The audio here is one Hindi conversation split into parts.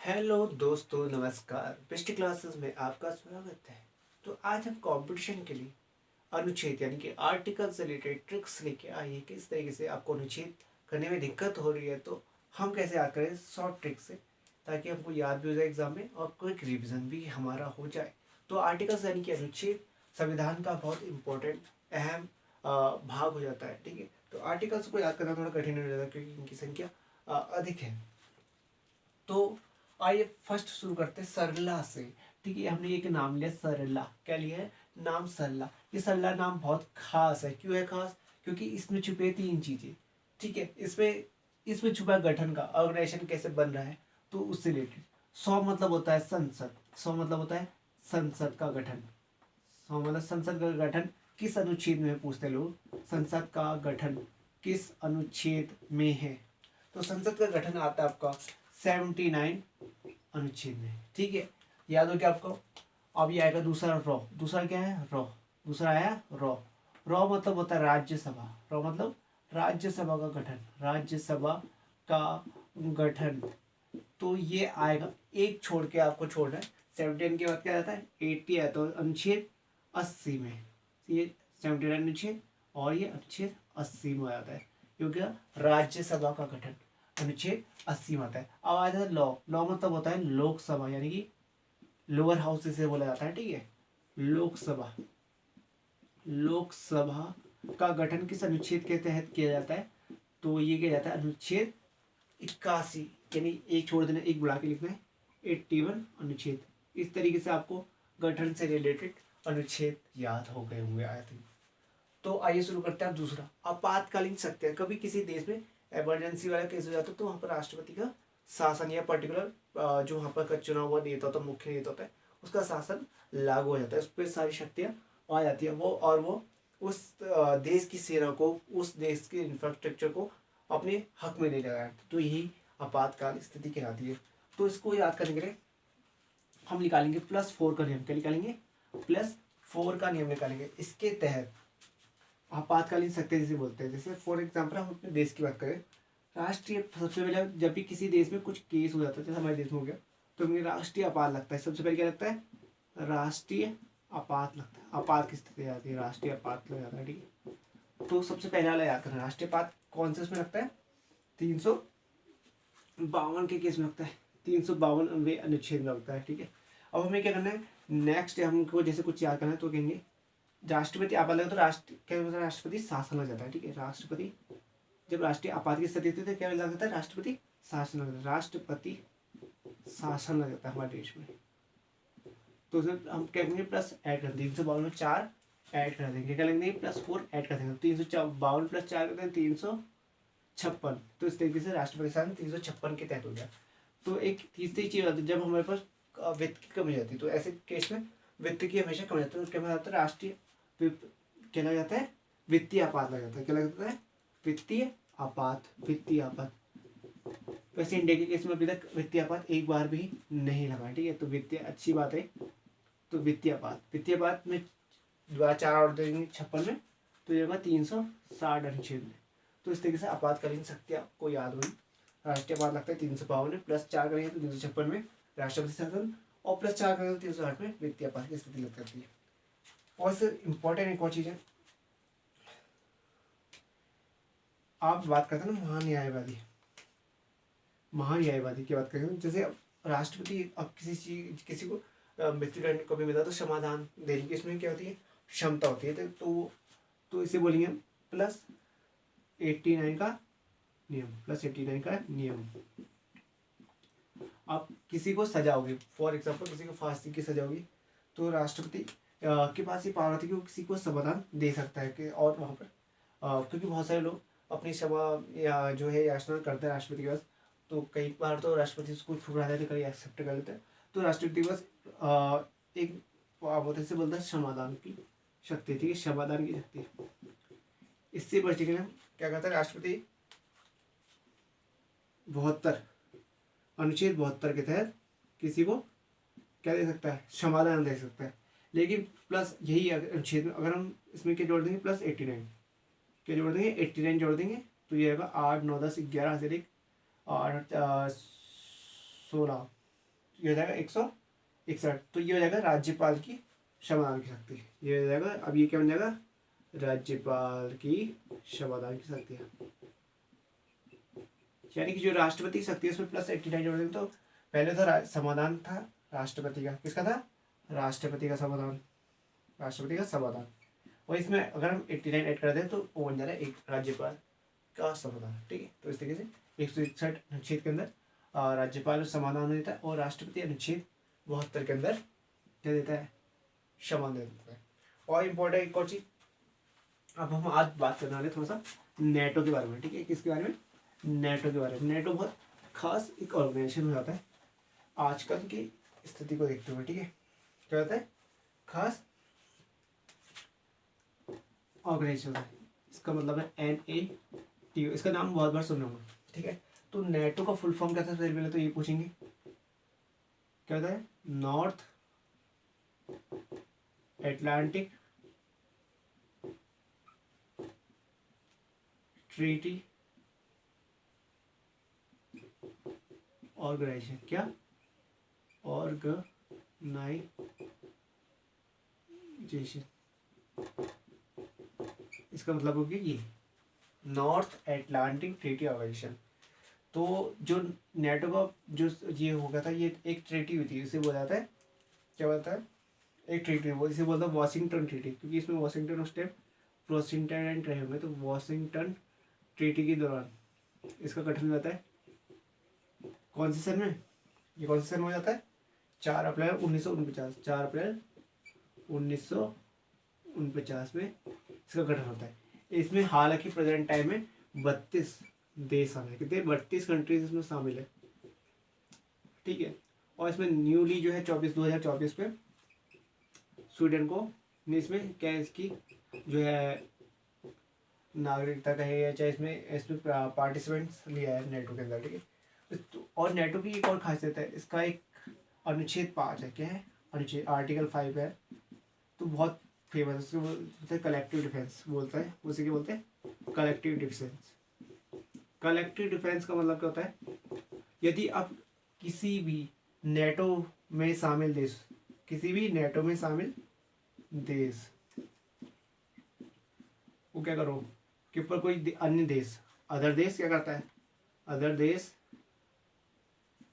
हेलो दोस्तों, नमस्कार। बेस्ट क्लासेस में आपका स्वागत है। तो आज हम कंपटीशन के लिए अनुच्छेद यानी कि आर्टिकल से रिलेटेड ट्रिक्स लेके आए हैं। किस तरीके से आपको अनुच्छेद करने में दिक्कत हो रही है तो हम कैसे याद करें शॉर्ट ट्रिक से, ताकि हमको याद भी हो जाए एग्जाम में और क्विक रिविजन भी हमारा हो जाए। तो आर्टिकल्स यानी कि अनुच्छेद संविधान का बहुत इंपॉर्टेंट अहम भाग हो जाता है। ठीक है, तो आर्टिकल्स को याद करना थोड़ा कठिन हो जाता है क्योंकि इनकी संख्या अधिक है। तो आइए फर्स्ट शुरू करते हैं सरला से। ठीक है, हमने एक नाम लिया सरला। क्या लिया है? नाम सरला। ये सरला नाम बहुत खास है। क्यों है खास? क्योंकि इसमें छुपे तीन चीजें। ठीक है, इसमें इसमें छुपा गठन का, ऑर्गेनाइजेशन कैसे बन रहा है तो उससे रिलेटेड। सौ मतलब होता है संसद। सौ मतलब होता है संसद का गठन। सौ मतलब संसद का गठन किस अनुच्छेद में पूछते लोग? संसद का गठन किस अनुच्छेद में है? तो संसद का गठन आता है आपका 79 अनुच्छेद में। ठीक है, याद हो क्या आपको? अब ये आएगा दूसरा रॉ। दूसरा क्या है? रॉ। दूसरा आया रॉ। रॉ मतलब होता है राज्यसभा। रॉ मतलब राज्यसभा का गठन। राज्यसभा का गठन। तो ये आएगा, एक छोड़ के आपको छोड़ना है। 79 के बाद क्या आता है? 80 आता है अनुच्छेद 80 में। ये 79 अनुच्छेद और ये अनुच्छेद 80 में आता है, क्योंकि राज्यसभा का गठन अनुच्छेद 80 में आता है। अब आ जाता है लॉ। लॉ मतलब होता है लोकसभा, यानी कि लोअर हाउस इसे बोला जाता है। ठीक है, लोकसभा। लोकसभा का गठन किस अनुच्छेद के तहत किया जाता है? तो ये किया जाता है अनुच्छेद 81, यानी एक छोड़ देना, एक बढ़ा के लिखना है 81 अनुच्छेद। इस तरीके से आपको गठन से रिलेटेड अनुच्छेद याद हो गए होंगे आई थिंक। तो आइए शुरू करते हैं दूसरा, आपातकालीन सत्य। कभी किसी देश में इमरजेंसी वाला केस हो जाता है तो वहाँ पर राष्ट्रपति का शासन या पर्टिकुलर जो वहाँ पर का चुना हुआ नेता होता है, मुख्य नेता होता है, उसका शासन लागू हो जाता है। उस पर सारी शक्तियाँ आ जाती है। वो उस देश की सेना को, उस देश के इंफ्रास्ट्रक्चर को अपने हक में ले लगाया। तो यही आपातकाल स्थिति कहलाती है। तो इसको याद करने के लिए हम निकालेंगे +4 का नियम। क्या निकालेंगे? +4 का नियम निकालेंगे। इसके तहत आपातकालीन सत्य जिसे बोलते हैं, जैसे फॉर एग्जाम्पल हम अपने देश की बात करें, राष्ट्रीय, सबसे पहले जब भी किसी देश में कुछ केस हो जाता है, जैसे हमारे देश में हो गया, तो हमें राष्ट्रीय आपात लगता है। सबसे पहले क्या लगता है? राष्ट्रीय आपात लगता है। आपात की स्थिति आती है, राष्ट्रीय आपात लग जाता है। ठीक है, तो सबसे पहले वाला याद करना, राष्ट्रीय आपात कौन से उसमें लगता है? 352 के केस में लगता है। 352वें अनुच्छेद में लगता है। ठीक है, अब हमें क्या करना है? नेक्स्ट हमको जैसे कुछ याद करना है तो कहेंगे राष्ट्रपति आपात लगा तो क्या होता है? राष्ट्रपति शासन लग जाता है। ठीक है, राष्ट्रपति, जब राष्ट्रीय आपात की स्थिति होती है तो क्या लग जाता है? राष्ट्रपति शासन लग जाता है। राष्ट्रपति शासन लग जाता है हमारे देश में। तो उसमें हम क्या करेंगे? प्लस ऐड कर देंगे। 352 में 4 ऐड कर देंगे। क्या लगेंगे? +4 ऐड कर देंगे। 352 + 4 करते हैं 356। तो इस तरीके से राष्ट्रपति शासन 356 के तहत हो गया। तो एक तीसरी चीज आती है, जब हमारे पास वित्त की कमी जाती है तो ऐसे केस में वित्त की हमेशा कमी जाती है, उसके बाद राष्ट्रीय क्या लग जाता है? वित्तीय आपात लग जाता है। क्या लग जाता है? वित्तीय आपात। वित्तीय आपात। वैसे इंडिया के केस में अभी तक वित्तीय आपात एक बार भी नहीं लगा। ठीक है, तो वित्तीय अच्छी बात है। तो वित्तीय आपात, वित्तीय आपात में दोबारा 4 और देंगे 56 में, तो ये होगा 360 अनुच्छेद में। तो इस तरीके से आपातकालीन शक्ति आपको याद हुई। राष्ट्रीय आपात लगता है 352 में, +4 करेंगे तो 356 में राष्ट्रपति शासन, और +4 करेंगे तो 360 में वित्तीय आपात की स्थिति लग जाती है। और से इम्पोर्टेंट एक और चीज है, आप बात करते हैं ना महान्यायवादी, महान्यायवादी की बात करें, जैसे अब राष्ट्रपति अब किसी को मृत्युदंड को भी मिला तो समाधान देने की इसमें क्या होती है? क्षमता होती है। तो इसे बोलेंगे +89 का नियम। +89 का नियम। आप किसी को सजा होगी, फॉर एग्जाम्पल किसी को फांसी की सजा होगी, तो राष्ट्रपति के पास ये पावर होती है कि वो किसी को समाधान दे सकता है कि, और वहाँ पर क्योंकि बहुत सारे लोग अपनी क्षमा या जो है याचना करते हैं राष्ट्रपति के पास, तो कई बार तो राष्ट्रपति उसको ठुकरा देते, कई एक्सेप्ट कर लेते हैं। तो राष्ट्रपति के पास एक बोलते से बोलता है क्षमादान की शक्ति थी, क्षमादान की शक्ति। इससे बचने के लिए क्या कहता है? राष्ट्रपति 72 अनुच्छेद 72 के तहत किसी को क्या दे सकता है? क्षमादान दे सकता है। लेकिन प्लस यही अनुच्छेद में अगर हम इसमें क्या जोड़ देंगे? +89 क्या जोड़ देंगे? 89 जोड़ देंगे तो ये आएगा 8 9 10 11 से 8 16 ये हो जाएगा 161। तो ये हो जाएगा राज्यपाल की क्षमतान की शक्ति। ये हो जाएगा, अब ये क्या बन जाएगा, राज्यपाल की क्षमतान की शक्ति। यानी कि जो राष्ट्रपति की शक्ति है उसमें +89 जोड़ देंगे तो पहले तो समाधान था राष्ट्रपति का, किसका था, राष्ट्रपति का समाधान, राष्ट्रपति का समाधान। और इसमें अगर हम 89 ऐड कर दें तो वो बन जा रहा है एक राज्यपाल का समाधान। ठीक है, तो इस तरीके से 161 अनुच्छेद के अंदर राज्यपाल समाधान देता है और राष्ट्रपति अनुच्छेद 72 के अंदर क्या देता है, समाधान देता है। और इम्पोर्टेंट एक और चीज, अब हम आज बात करने वाले थोड़ा सा नेटो के बारे में। ठीक है, किसके बारे में, नेटो के बारे में। नेटो बहुत खास एक ऑर्गेनाइजेशन हो जाता है आजकल की स्थिति को देखते हुए। ठीक है, क्या होता है, खास ऑर्गेनाइजेशन है। इसका मतलब है NATO, इसका नाम बहुत बार सुने होंगे। ठीक है, तो नेटो का फुल फॉर्म क्या था, सबसे पहले तो ये पूछेंगे, क्या होता है, नॉर्थ एटलांटिक ट्रीटी ऑर्गेनाइजेशन। क्या, ऑर्गेनाइजेशन, इसका मतलब हो गया ये नॉर्थ एटलांटिक ट्रीटी ऑर्गेनाइजेशन। तो जो नेटो का जो ये हो गया था, ये एक ट्रीटी हुई थी, इसे बोला जाता है, क्या बोलता है, एक ट्रीटी, वो इसे बोलता है वॉशिंगटन ट्रीटी, क्योंकि इसमें वॉशिंगटन उस टाइम प्रेसिडेंट रहे होंगे। तो वॉशिंगटन ट्रीटी के दौरान इसका गठन हो जाता है कौन से सन में, ये कौन से सन में हो जाता है, 4 अप्रैल 1949, 4 अप्रैल 1949 में इसका गठन होता है। इसमें हालांकि प्रेजेंट टाइम में 32 देश शामिल है, कितने, 32 कंट्रीज इसमें शामिल है। ठीक है, और इसमें न्यूली जो है 2024 में स्वीडन को इसमें क्या, इसकी जो है नागरिकता का है, या चाहे इसमें पार्टिसिपेंट्स लिया है नेटो के अंदर। ठीक है, और नेटो की एक और खासियत है, इसका एक अनुच्छेद 5 है, क्या है, अनुच्छेद आर्टिकल 5 है, तो बहुत फेमस है। उसको बोलते हैं कलेक्टिव डिफेंस, बोलता है उसी के बोलते हैं कलेक्टिव डिफेंस। कलेक्टिव डिफेंस का मतलब क्या होता है, यदि आप किसी भी नेटो में शामिल देश, किसी भी नेटो में शामिल देश वो क्या करो कि ऊपर कोई अन्य देश, अदर देश क्या करता है, अदर देश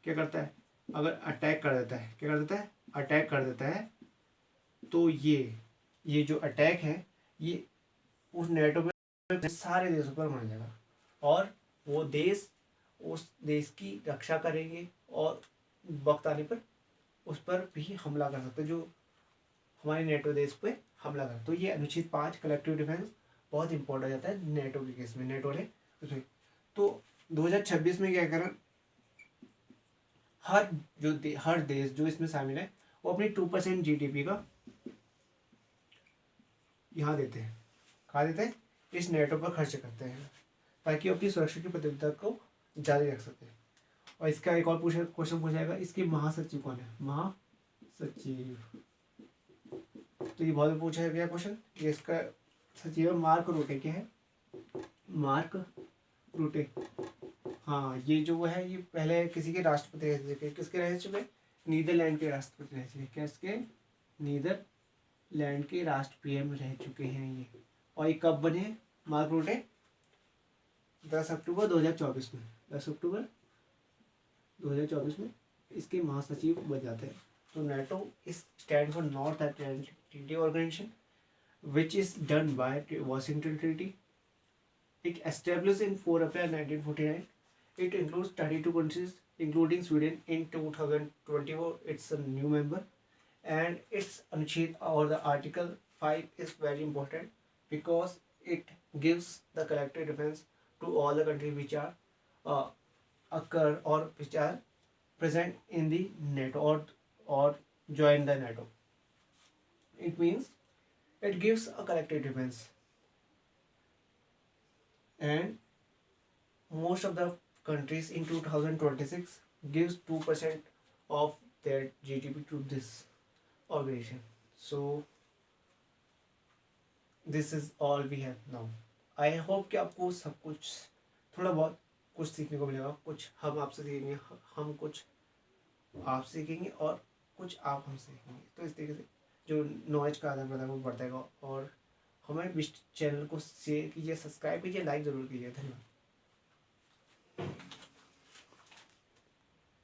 क्या करता है, अगर अटैक कर देता है, क्या कर देता है, अटैक कर देता है, तो ये जो अटैक है ये उस नेटो में सारे देशों पर मार जाएगा और वो देश उस देश की रक्षा करेंगे और वक्त आने पर उस पर भी हमला कर सकते हैं, जो हमारे नेटो देश पे हमला कर। तो ये अनुच्छेद 5 कलेक्टिव डिफेंस बहुत इंपॉर्टेंट हो जाता है नेटो के केस में, नेटो ने उसमें। तो 2026 में क्या करा, हर देश जो इसमें शामिल है वो अपनी 2% GDP का यहाँ देते हैं, कहाँ देते हैं, इस नेटो पर खर्च करते हैं, ताकि अपनी सुरक्षा की प्रतिबद्धता को जारी रख सके। और इसका एक और क्वेश्चन पूछा जाएगा, इसके महासचिव कौन है, महासचिव। तो ये बहुत पूछा गया क्वेश्चन, ये इसका सचिव मार्क रूटे। क्या है, मार्क रूटे। हाँ, ये जो है ये पहले किसी के राष्ट्रपति रह चुके, किसके रह चुके, नीदरलैंड के राष्ट्रपति रह चुके, क्या इसके, नीदरलैंड के राष्ट्र PM रह चुके हैं ये। और ये कब बने मार्क रूटे, 10 अक्टूबर 2024 में, 10 अक्टूबर 2024 में इसके महासचिव बन जाते हैं। तो NATO is stand for North Atlantic Treaty Organization, which is done by Washington Treaty. It established in 4 April 1949. It includes 32 countries, including Sweden. In 2024, it's a new member, and its Anuच्छेद or the Article 5 is very important because it gives the collective defense to all the countries which are occur or which are present in the NATO or join the NATO. It means it gives a collective defense, and most of the countries in 2026 gives 2% of their GDP to this organization. So this is all we have now. I hope कि आपको सब कुछ थोड़ा बहुत कुछ सीखने को मिलेगा, कुछ हम आपसे सीखेंगे, हम कुछ आप सीखेंगे और कुछ आप हम सीखेंगे। तो इस तरीके से जो नॉलेज का आदान प्रदान वो बढ़ता है। और हमारे चैनल को शेयर कीजिए, सब्सक्राइब कीजिए, लाइक ज़रूर कीजिए। धन्यवाद।